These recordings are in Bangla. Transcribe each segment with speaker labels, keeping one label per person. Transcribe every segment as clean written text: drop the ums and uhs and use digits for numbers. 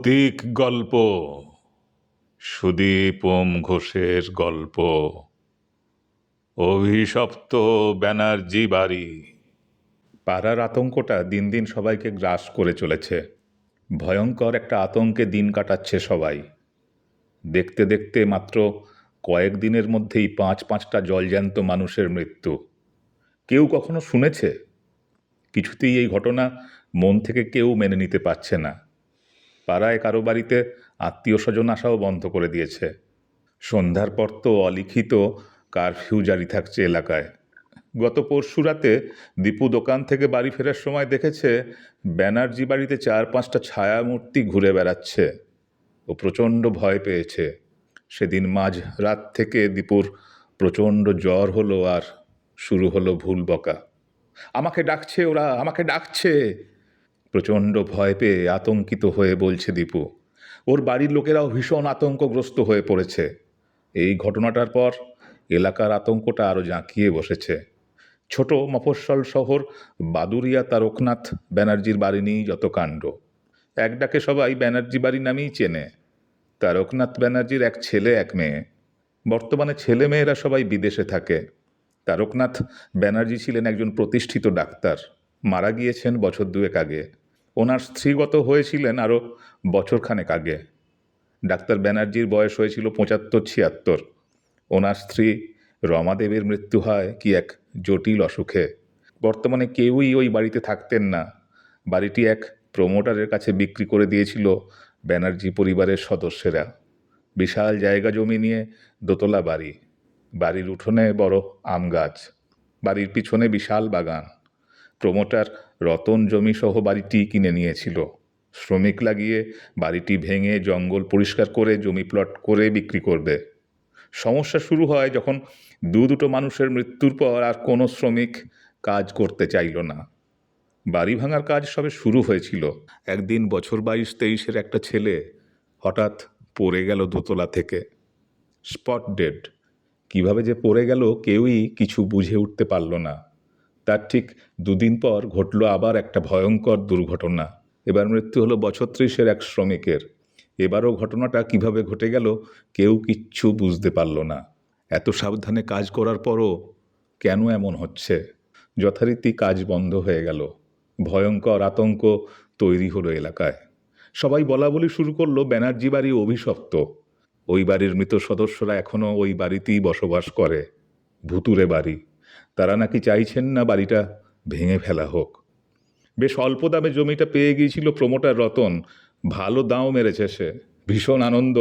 Speaker 1: ভৌতিক গল্প। সুদীপ ওম ঘোষের গল্প। অভিশপ্ত ব্যানার্জি বাড়ি। পাড়ার আতঙ্কটা দিন দিন সবাইকে গ্রাস করে চলেছে। ভয়ঙ্কর একটা আতঙ্কে দিন কাটাচ্ছে সবাই। দেখতে দেখতে মাত্র কয়েকদিনের মধ্যেই পাঁচটা জলজ্যান্ত মানুষের মৃত্যু। কেউ কখনো শুনেছে? কিছুতেই এই ঘটনা মন থেকে কেউ মেনে নিতে পারছে না। পাড়ায় কারো বাড়িতে আত্মীয় স্বজন আসাও বন্ধ করে দিয়েছে। সন্ধ্যার পর তো অলিখিত কারফিউ জারি থাকছে এলাকায়। গত পরশু রাতে দীপু দোকান থেকে বাড়ি ফেরার সময় দেখেছে ব্যানার্জি বাড়িতে 4-5টা ছায়ামূর্তি ঘুরে বেড়াচ্ছে। ও প্রচণ্ড ভয় পেয়েছে। সেদিন মাঝ রাত থেকে দীপুর প্রচণ্ড জ্বর হলো আর শুরু হলো ভুল বকা। আমাকে ডাকছে ওরা, আমাকে ডাকছে। প্রচণ্ড ভয় পেয়ে আতঙ্কিত হয়ে বলছে দীপু। ওর বাড়ির লোকেরাও ভীষণ আতঙ্কগ্রস্ত হয়ে পড়েছে। এই ঘটনাটার পর এলাকার আতঙ্কটা আরও জাঁকিয়ে বসেছে। ছোট মফস্বল শহর বাদুরিয়া তারকনাথ ব্যানার্জির বাড়ি নিয়েই যত কাণ্ড। এক ডাকে সবাই ব্যানার্জি বাড়ি নামেই চেনে। তারকনাথ ব্যানার্জির এক ছেলে এক মেয়ে। বর্তমানে ছেলে মেয়েরা সবাই বিদেশে থাকে। তারকনাথ ব্যানার্জি ছিলেন একজন প্রতিষ্ঠিত ডাক্তার। মারা গিয়েছেন বছর 2 আগে। ওনার স্ত্রীগত হয়েছিলেন আরও বছরখানেক আগে। ডাক্তার ব্যানার্জির বয়স হয়েছিল 75-76। ওনার স্ত্রী রমাদেবীর মৃত্যু হয় কি এক জটিল অসুখে। বর্তমানে কেউই ওই বাড়িতে থাকতেন না। বাড়িটি এক প্রমোটারের কাছে বিক্রি করে দিয়েছিল ব্যানার্জি পরিবারের সদস্যরা। বিশাল জায়গা জমি নিয়ে দোতলা বাড়ি। বাড়ির উঠোনে বড় আম গাছ। বাড়ির পিছনে বিশাল বাগান। প্রমোটার রতন জমিসহ বাড়িটি কিনে নিয়েছিল। শ্রমিক লাগিয়ে বাড়িটি ভেঙে জঙ্গল পরিষ্কার করে জমি প্লট করে বিক্রি করবে। সমস্যা শুরু হয় যখন দুটো মানুষের মৃত্যুর পর আর কোনো শ্রমিক কাজ করতে চাইল না। বাড়ি ভাঙার কাজ সবে শুরু হয়েছিল। একদিন বছর 22-23-এর একটা ছেলে হঠাৎ পড়ে গেল দোতলা থেকে। Spot dead. কিভাবে যে পড়ে গেল কেউই কিছু বুঝে উঠতে পারল না। তার ঠিক 2 দিন পর ঘটল আবার একটা ভয়ঙ্কর দুর্ঘটনা। এবার মৃত্যু হলো বছর 30-এর এক শ্রমিকের। এবারও ঘটনাটা কিভাবে ঘটে গেল কেউ কিচ্ছু বুঝতে পারল না। এত সাবধানে কাজ করার পরও কেন এমন হচ্ছে? যথারীতি কাজ বন্ধ হয়ে গেল। ভয়ঙ্কর আতঙ্ক তৈরি হলো এলাকায়। সবাই বলাবলি শুরু করলো ব্যানার্জি বাড়ি অভিশপ্ত। ওই বাড়ির মৃত সদস্যরা এখনও ওই বাড়িতেই বসবাস করে। ভুতুরে বাড়ি। তারা নাকি চাইছেন না বাড়িটা ভেঙে ফেলা হোক। বেশ অল্প দামে জমিটা পেয়ে গিয়েছিল প্রমোটার রতন। ভালো দাম মেরেছে সে। ভীষণ আনন্দ,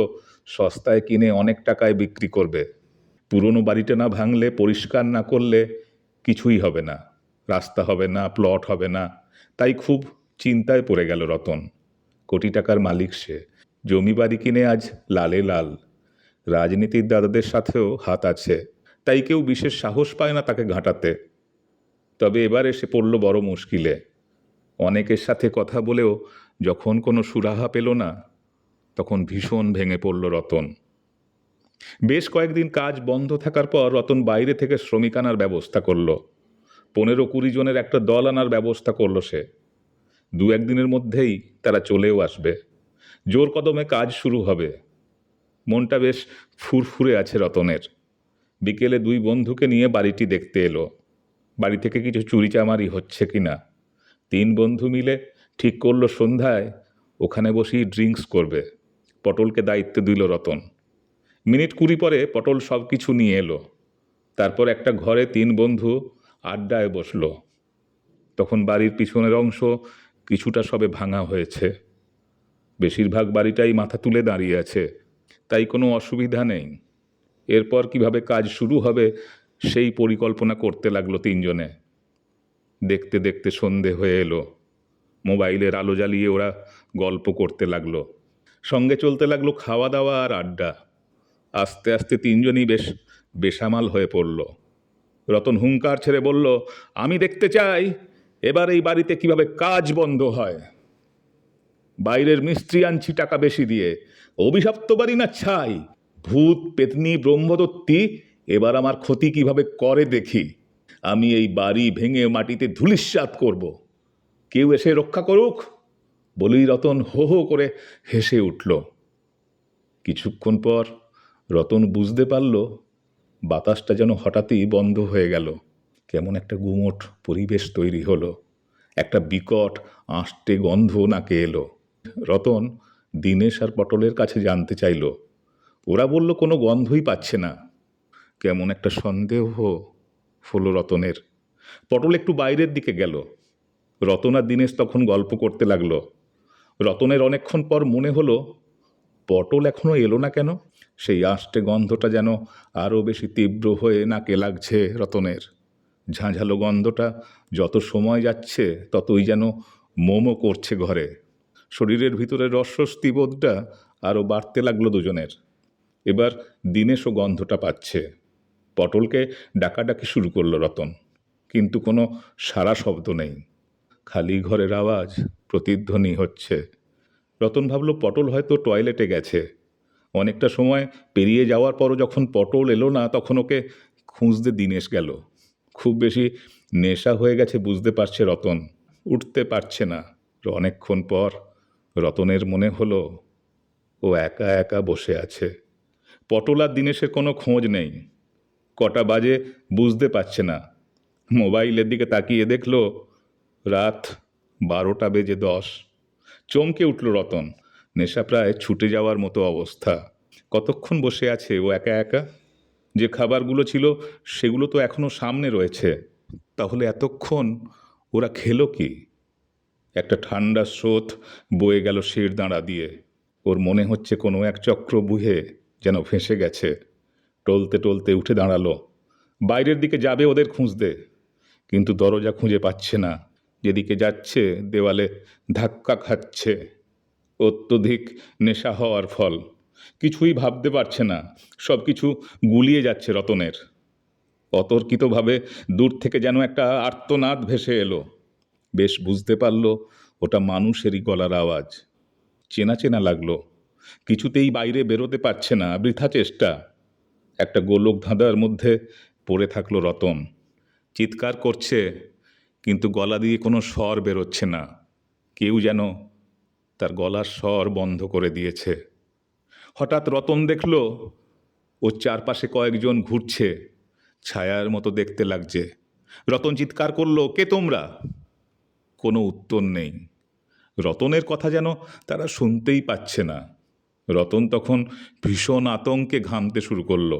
Speaker 1: সস্তায় কিনে অনেক টাকায় বিক্রি করবে। পুরনো বাড়িটা না ভাঙলে, পরিষ্কার না করলে কিছুই হবে না। রাস্তা হবে না, প্লট হবে না। তাই খুব চিন্তায় পড়ে গেল রতন। কোটি টাকার মালিক সে। জমি বাড়ি কিনে আজ লালে লাল। রাজনীতির দাদাদের সাথেও হাত আছে। তাই কেউ বিশেষ সাহস পায় না তাকে ঘাঁটাতে। তবে এবার এসে পড়ল বড় মুশকিলে। অনেকের সাথে কথা বলেও যখন কোনো সুরাহা পেল না, তখন ভীষণ ভেঙে পড়ল রতন। বেশ কয়েকদিন কাজ বন্ধ থাকার পর রতন বাইরে থেকে শ্রমিক আনার ব্যবস্থা করল। 15-20 জনের একটা দল আনার ব্যবস্থা করল সে। 2-1 দিনের মধ্যেই তারা চলেও আসবে। জোর কদমে কাজ শুরু হবে। মনটা বেশ ফুরফুরে আছে রতনের। বিকেলে 2 বন্ধুকে নিয়ে বাড়িটি দেখতে এলো। বাড়ি থেকে কিছু চুরিচামারি হচ্ছে কিনা। 3 বন্ধু মিলে ঠিক করলো সন্ধ্যায় ওখানে বসেই ড্রিঙ্কস করবে। পটলকে দায়িত্ব দিল রতন। মিনিট 20 পরে পটল সব কিছু নিয়ে এলো। তারপর একটা ঘরে 3 বন্ধু আড্ডায় বসলো। তখন বাড়ির পিছনের অংশ কিছুটা সবে ভাঙা হয়েছে। বেশিরভাগ বাড়িটাই মাথা তুলে দাঁড়িয়ে আছে। তাই কোনো অসুবিধা নেই। এরপর কিভাবে কাজ শুরু হবে সেই পরিকল্পনা করতে লাগলো 3 জনে। দেখতে দেখতে সন্ধে হয়ে এলো। মোবাইলের আলো জ্বালিয়ে ওরা গল্প করতে লাগলো। সঙ্গে চলতে লাগলো খাওয়া দাওয়া আর আড্ডা। আস্তে আস্তে 3 জনই বেশ বেসামাল হয়ে পড়ল। রতন হুঙ্কার ছেড়ে বলল, আমি দেখতে চাই এবার এই বাড়িতে কিভাবে কাজ বন্ধ হয়। বাইরের মিস্ত্রি আনছি টাকা বেশি দিয়ে। অভিশপ্ত বাড়ি না ছাই। ভূত পেতনি ব্রহ্মদত্তি এবার আমার ক্ষতি কিভাবে করে দেখি। আমি এই বাড়ি ভেঙে মাটিতে ধূলিসাৎ করব। কেউ এসে রক্ষা করুক, বলেই রতন হো হো করে হেসে উঠল। কিছুক্ষণ পর রতন বুঝতে পারল বাতাসটা যেন হঠাৎই বন্ধ হয়ে গেল। কেমন একটা গুমোট পরিবেশ তৈরি হলো। একটা বিকট আঁশটে গন্ধ নাকে এলো। রতন দীনেশ আর পটলের কাছে জানতে চাইল। ওরা বলল কোনো গন্ধই পাচ্ছে না। কেমন একটা সন্দেহ হলো রতনের। পটল একটু বাইরের দিকে গেল। রতন আর দীনেশ তখন গল্প করতে লাগলো। রতনের অনেকক্ষণ পর মনে হলো পটল এখনো এলো না কেন। সেই আঁশটে গন্ধটা যেন আরও বেশি তীব্র হয়ে নাকে লাগছে রতনের। ঝাঁঝালো গন্ধটা যত সময় যাচ্ছে ততই যেন মোমো করছে ঘরে। শরীরের ভিতরের অস্বস্তি বোধটা আরও বাড়তে লাগলো দুজনের। এবার দীনেশও গন্ধটা পাচ্ছে। পটলকে ডাকাডাকি শুরু করলো রতন, কিন্তু কোনো সাড়া শব্দ নেই। খালি ঘরের আওয়াজ প্রতিধ্বনি হচ্ছে। রতন ভাবল পটল হয়তো টয়লেটে গেছে। অনেকটা সময় পেরিয়ে যাওয়ার পরও যখন পটল এলো না, তখন ওকে খুঁজতে দীনেশ গেল। খুব বেশি নেশা হয়ে গেছে বুঝতে পারছে রতন, উঠতে পারছে না। অনেকক্ষণ পর রতনের মনে হলো ও একা একা বসে আছে। পটল আর দীনেশের কোনো খোঁজ নেই। কটা বাজে বুঝতে পারছে না। মোবাইলের দিকে তাকিয়ে দেখল রাত 12:10। চমকে উঠল রতন। নেশা প্রায় ছুটে যাওয়ার মতো অবস্থা। কতক্ষণ বসে আছে ও একা একা? যে খাবারগুলো ছিল সেগুলো তো এখনো সামনে রয়েছে। তাহলে এতক্ষণ ওরা খেলো কি? একটা ঠান্ডা স্রোত বয়ে গেল শির দাঁড়া দিয়ে। ওর মনে হচ্ছে কোনো এক চক্রব্যূহে যেন ফেঁসে গেছে। টলতে টলতে উঠে দাঁড়ালো। বাইরের দিকে যাবে ওদের খুঁজতে, কিন্তু দরজা খুঁজে পাচ্ছে না। যেদিকে যাচ্ছে দেওয়ালে ধাক্কা খাচ্ছে। অত্যধিক নেশা হওয়ার ফল। কিছুই ভাবতে পারছে না। সব কিছু গুলিয়ে যাচ্ছে রতনের। অতর্কিতভাবে দূর থেকে যেন একটা আর্তনাদ ভেসে এলো। বেশ বুঝতে পারল ওটা মানুষেরই গলার আওয়াজ। চেনা চেনা লাগলো। কিছুতেই বাইরে বেরোতে পারছে না, বৃথা চেষ্টা। একটা গোলক ধাঁধার মধ্যে পড়ে থাকলো রতন। চিৎকার করছে, কিন্তু গলা দিয়ে কোনো স্বর বেরোচ্ছে না। কেউ যেন তার গলার স্বর বন্ধ করে দিয়েছে। হঠাৎ রতন দেখল ওর চারপাশে কয়েকজন ঘুরছে। ছায়ার মতো দেখতে লাগছে। রতন চিৎকার করলো, কে তোমরা? কোনো উত্তর নেই। রতনের কথা যেন তারা শুনতেই পাচ্ছে না। রতন তখন ভীষণ আতঙ্কে ঘামতে শুরু করলো।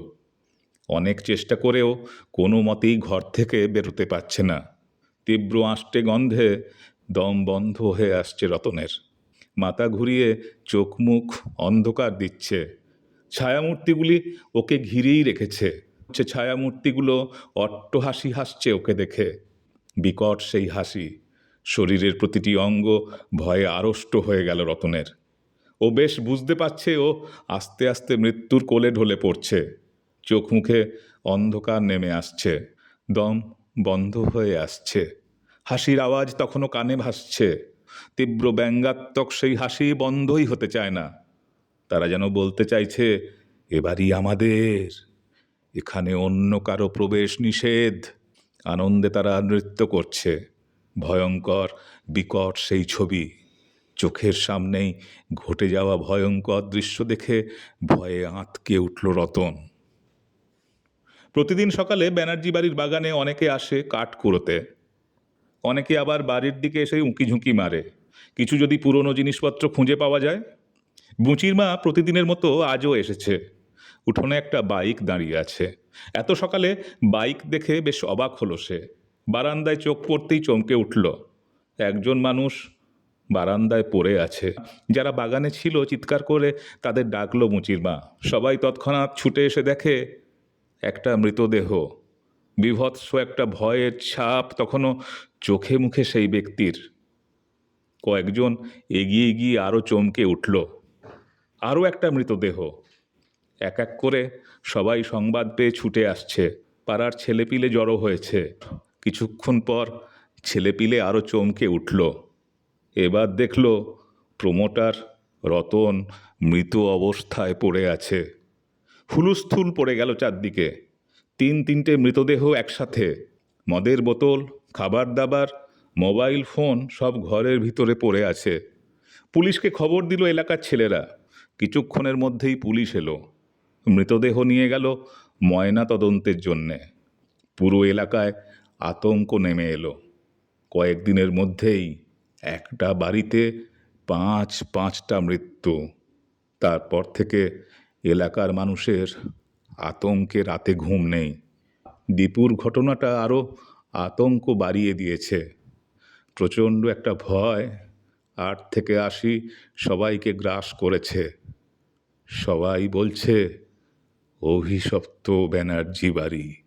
Speaker 1: অনেক চেষ্টা করেও কোনো মতেই ঘর থেকে বেরোতে পারছে না। তীব্র আঁশটে গন্ধে দম বন্ধ হয়ে আসছে রতনের। মাথা ঘুরিয়ে চোখ মুখ অন্ধকার দিচ্ছে। ছায়ামূর্তিগুলি ওকে ঘিরেই রেখেছে। ছায়ামূর্তিগুলো অট্টহাসি হাসছে ওকে দেখে। বিকট সেই হাসি। শরীরের প্রতিটি অঙ্গ ভয়ে আড়ষ্ট হয়ে গেল রতনের। ও বেশ বুঝতে পারছে ও আস্তে আস্তে মৃত্যুর কোলে ঢলে পড়ছে। চোখ মুখে অন্ধকার নেমে আসছে। দম বন্ধ হয়ে আসছে। হাসির আওয়াজ তখনও কানে ভাসছে। তীব্র ব্যঙ্গাত্মক সেই হাসি বন্ধই হতে চায় না। তারা যেন বলতে চাইছে, এবারই আমাদের, এখানে অন্য কারো প্রবেশ নিষেধ। আনন্দে তারা নৃত্য করছে। ভয়ঙ্কর বিকট সেই ছবি চোখের সামনেই ঘটে যাওয়া ভয়ঙ্কর দৃশ্য দেখে ভয়ে আঁতকে উঠল রতন। প্রতিদিন সকালে ব্যানার্জি বাড়ির বাগানে অনেকে আসে কাঠ কুড়োতে। অনেকে আবার বাড়ির দিকে এসে উঁকি ঝুঁকি মারে, কিছু যদি পুরনো জিনিসপত্র খুঁজে পাওয়া যায়। বুচির মা প্রতিদিনের মতো আজও এসেছে। উঠোনে একটা বাইক দাঁড়িয়ে আছে। এত সকালে বাইক দেখে বেশ অবাক হলো সে। বারান্দায় চোখ পড়তেই চমকে উঠল। একজন মানুষ বারান্দায় পড়ে আছে। যারা বাগানে ছিল চিৎকার করে তাদের ডাকলো মুচির মা। সবাই তৎক্ষণাৎ ছুটে এসে দেখে একটা মৃতদেহ। বীভৎস একটা ভয়ের ছাপ তখনও চোখে মুখে সেই ব্যক্তির। কয়েকজন এগিয়ে গিয়ে আরও চমকে উঠল। আরও একটা মৃতদেহ। এক এক করে সবাই সংবাদ পেয়ে ছুটে আসছে। পাড়ার ছেলেপিলে জড়ো হয়েছে। কিছুক্ষণ পর ছেলেপিলে আরও চমকে উঠল। এবার দেখল প্রমোটার রতন মৃত অবস্থায় পড়ে আছে। হুলুস্থুল পড়ে গেল চারদিকে। তিনটে মৃতদেহ একসাথে। মদের বোতল, খাবার দাবার, মোবাইল ফোন সব ঘরের ভিতরে পড়ে আছে। পুলিশকে খবর দিল এলাকার ছেলেরা। কিছুক্ষণের মধ্যেই পুলিশ এলো। মৃতদেহ নিয়ে গেল ময়না তদন্তের জন্যে। পুরো এলাকায় আতঙ্ক নেমে এলো। কয়েকদিনের মধ্যেই একটা বাড়িতে পাঁচটা মৃত্যু। তারপর থেকে এলাকার মানুষের আতঙ্কে রাতে ঘুম নেই। দীপুর ঘটনাটা আরও আতঙ্ক বাড়িয়ে দিয়েছে। প্রচণ্ড একটা ভয় 8 থেকে 80 সবাইকে গ্রাস করেছে। সবাই বলছে অভিশপ্ত ব্যানার্জি বাড়ি।